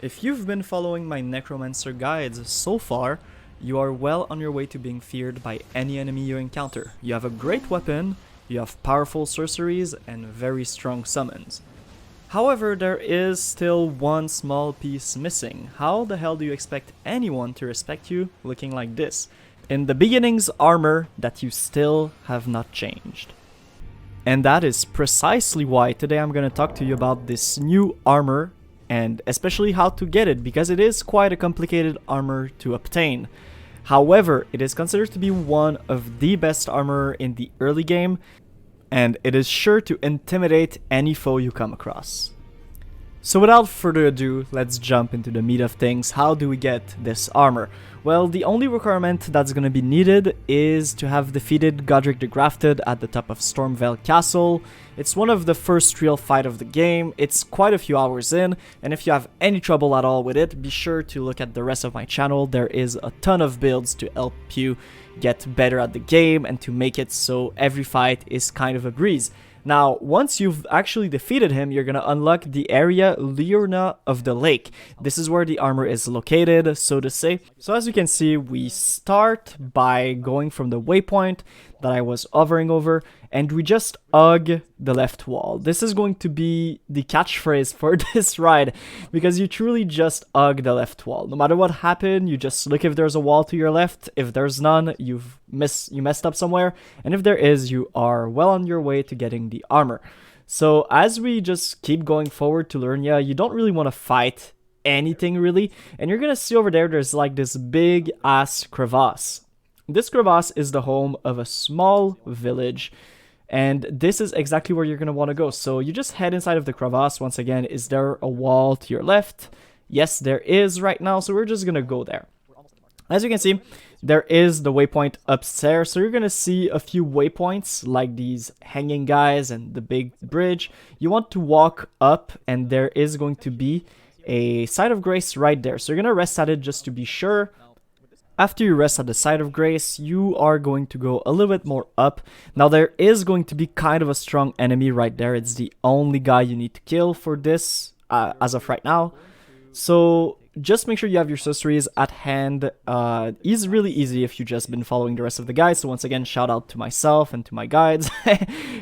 If you've been following my Necromancer guides so far, you are well on your way to being feared by any enemy you encounter. You have a great weapon, you have powerful sorceries, and very strong summons. However, there is still one small piece missing. How the hell do you expect anyone to respect you looking like this? In the beginning's armor that you still have not changed. And that is precisely why today I'm going to talk to you about this new armor and especially how to get it, because it is quite a complicated armor to obtain. However, it is considered to be one of the best armor in the early game, and it is sure to intimidate any foe you come across. So without further ado, let's jump into the meat of things. How do we get this armor? Well, the only requirement that's going to be needed is to have defeated Godric the Grafted at the top of Stormveil Castle. It's one of the first real fight of the game, it's quite a few hours in, and if you have any trouble at all with it, be sure to look at the rest of my channel. There is a ton of builds to help you get better at the game and to make it so every fight is kind of a breeze. Now, once you've actually defeated him, you're going to unlock the area Liurna of the Lake. This is where the armor is located, so to say. So as you can see, we start by going from the waypoint that I was hovering over, and we just hug the left wall. This is going to be the catchphrase for this ride, because you truly just hug the left wall. No matter what happened, you just look if there's a wall to your left. If there's none, you messed up somewhere, and if there is, you are well on your way to getting the armor. So as we just keep going forward to Liurna, you don't really want to fight anything really, and you're gonna see over there's like this big ass crevasse. This crevasse is the home of a small village, and this is exactly where you're going to want to go. So you just head inside of the crevasse. Once again, is there a wall to your left? Yes, there is right now, so we're just going to go there. As you can see, there is the waypoint upstairs, so you're going to see a few waypoints like these hanging guys and the big bridge. You want to walk up, and there is going to be a site of grace right there, so you're going to rest at it just to be sure. After you rest at the site of grace, you are going to go a little bit more up. Now there is going to be kind of a strong enemy right there. It's the only guy you need to kill for this as of right now. So just make sure you have your sorceries at hand. It's really easy if you've just been following the rest of the guides. So once again, shout out to myself and to my guides.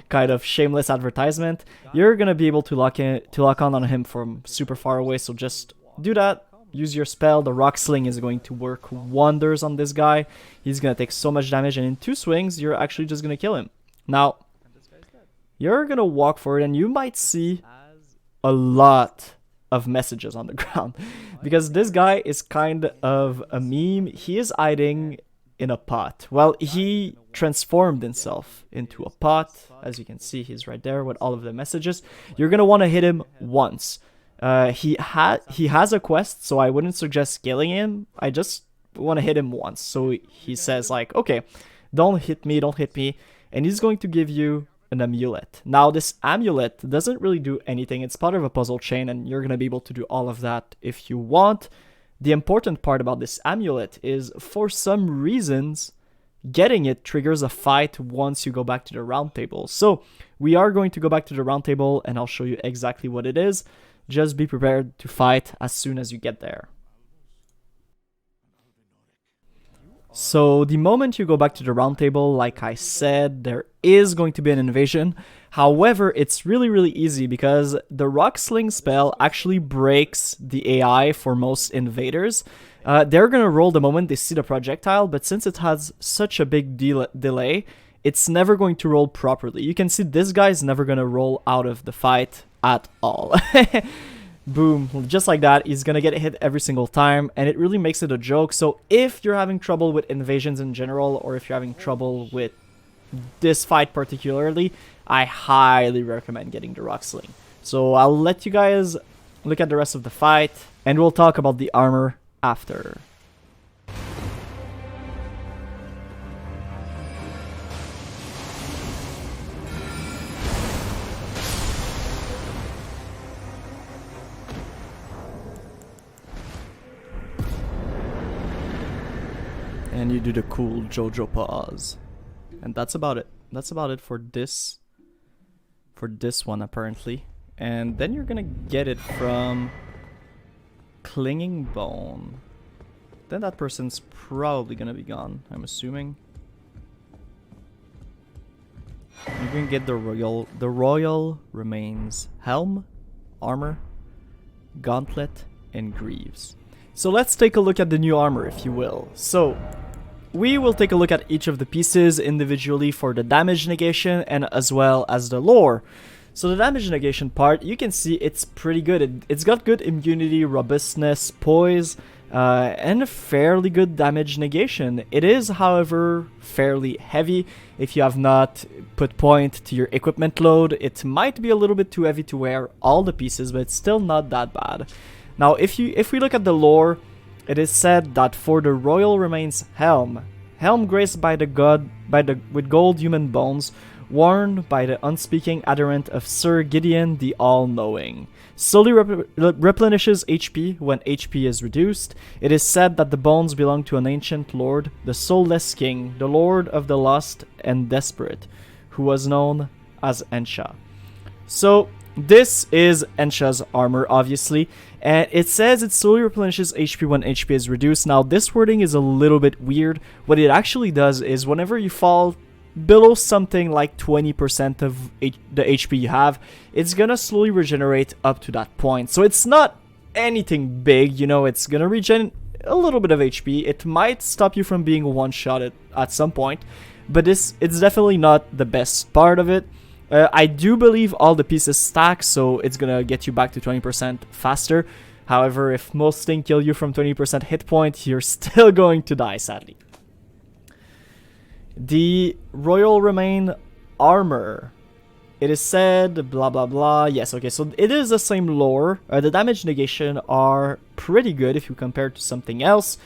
Kind of shameless advertisement. You're going to be able to lock on him from super far away. So just do that. Use your spell. The rock sling is going to work wonders on this guy. He's going to take so much damage, and in 2 swings, you're actually just going to kill him. Now, you're going to walk forward, and you might see a lot of messages on the ground. Because this guy is kind of a meme. He is hiding in a pot. Well, he transformed himself into a pot. As you can see, he's right there with all of the messages. You're going to want to hit him once. He has a quest, so I wouldn't suggest killing him. I just want to hit him once. So he says like, okay, don't hit me, and he's going to give you an amulet. Now this amulet doesn't really do anything. It's part of a puzzle chain, and you're gonna be able to do all of that if you want. The important part about this amulet is, for some reasons, getting it triggers a fight once you go back to the round table. So we are going to go back to the round table, and I'll show you exactly what it is. Just be prepared to fight as soon as you get there. So the moment you go back to the round table, like I said, there is going to be an invasion. However, it's really easy because the rock sling spell actually breaks the AI for most invaders. They're gonna roll the moment they see the projectile, but since it has such a big delay, it's never going to roll properly. You can see this guy's never gonna roll out of the fight at all. Boom, just like that, he's gonna get hit every single time, and it really makes it a joke. So if you're having trouble with invasions in general, or if you're having trouble with this fight particularly, I highly recommend getting the rock sling. So I'll let you guys look at the rest of the fight, and we'll talk about the armor after. And you do the cool JoJo pause. And that's about it. That's about it for this one apparently. And then you're gonna get it from clinging bone. Then that person's probably gonna be gone, I'm assuming. You can get the royal remains helm, armor, gauntlet, and greaves. So let's take a look at the new armor, if you will. So we will take a look at each of the pieces individually for the damage negation and as well as the lore. So the damage negation part, you can see it's pretty good. It's got good immunity, robustness, poise, and a fairly good damage negation. It is, however, fairly heavy. If you have not put point to your equipment load, it might be a little bit too heavy to wear all the pieces, but it's still not that bad. Now, if we look at the lore, it is said that for the royal remains helm graced by the god with gold human bones, worn by the unspeaking adherent of Sir Gideon the All-Knowing, slowly replenishes HP when HP is reduced. It is said that the bones belong to an ancient lord, the soulless king, the lord of the lost and desperate, who was known as Ensha. So this is Ensha's armor, obviously, and it says it slowly replenishes HP when HP is reduced. Now this wording is a little bit weird. What it actually does is whenever you fall below something like 20% of the HP you have, it's gonna slowly regenerate up to that point. So it's not anything big, you know, it's gonna regen a little bit of HP. It might stop you from being one-shot at some point, but it's definitely not the best part of it. I do believe all the pieces stack, so it's gonna get you back to 20% faster. However, if most things kill you from 20% hit point, you're still going to die, sadly. The royal remain armor. It is said, blah blah blah. Yes, okay, so it is the same lore. The damage negation are pretty good if you compare it to something else.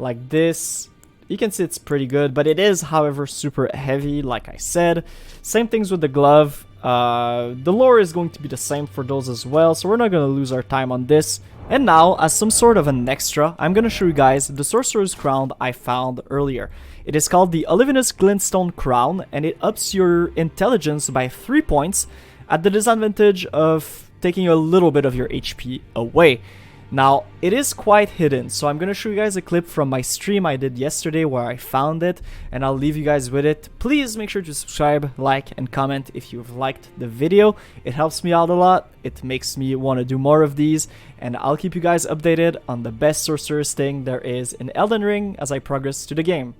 Like this, you can see it's pretty good, but it is, however, super heavy, like I said. Same things with the glove. The lore is going to be the same for those as well, so we're not going to lose our time on this. And now, as some sort of an extra, I'm going to show you guys the Sorcerer's Crown I found earlier. It is called the Olivinous Glintstone Crown, and it ups your intelligence by 3 points at the disadvantage of taking a little bit of your HP away. Now, it is quite hidden, so I'm going to show you guys a clip from my stream I did yesterday where I found it, and I'll leave you guys with it. Please make sure to subscribe, like, and comment if you've liked the video. It helps me out a lot, it makes me want to do more of these, and I'll keep you guys updated on the best sorcerer's thing there is in Elden Ring as I progress through the game.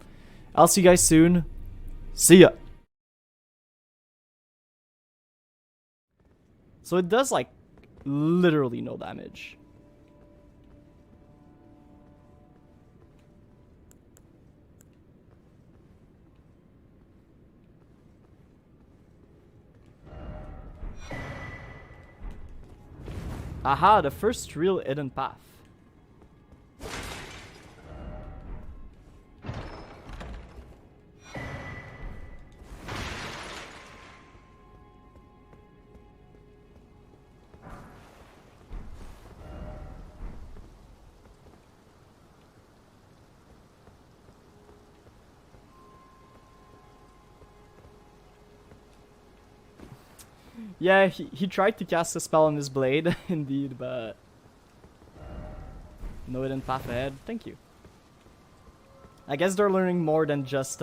I'll see you guys soon. See ya! So it does, like, literally no damage. Aha, the first real hidden path. Yeah, he tried to cast a spell on his blade, indeed, but no hidden path ahead. Thank you. I guess they're learning more than just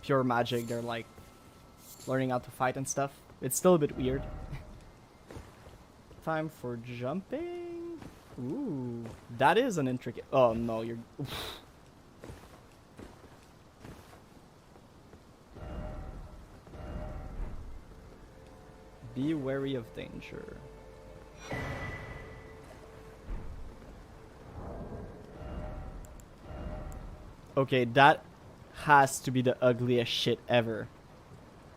pure magic. They're like learning how to fight and stuff. It's still a bit weird. Time for jumping. Ooh, that is an intricate. Oh no, you're. Oof. Be wary of danger. Okay, that has to be the ugliest shit ever.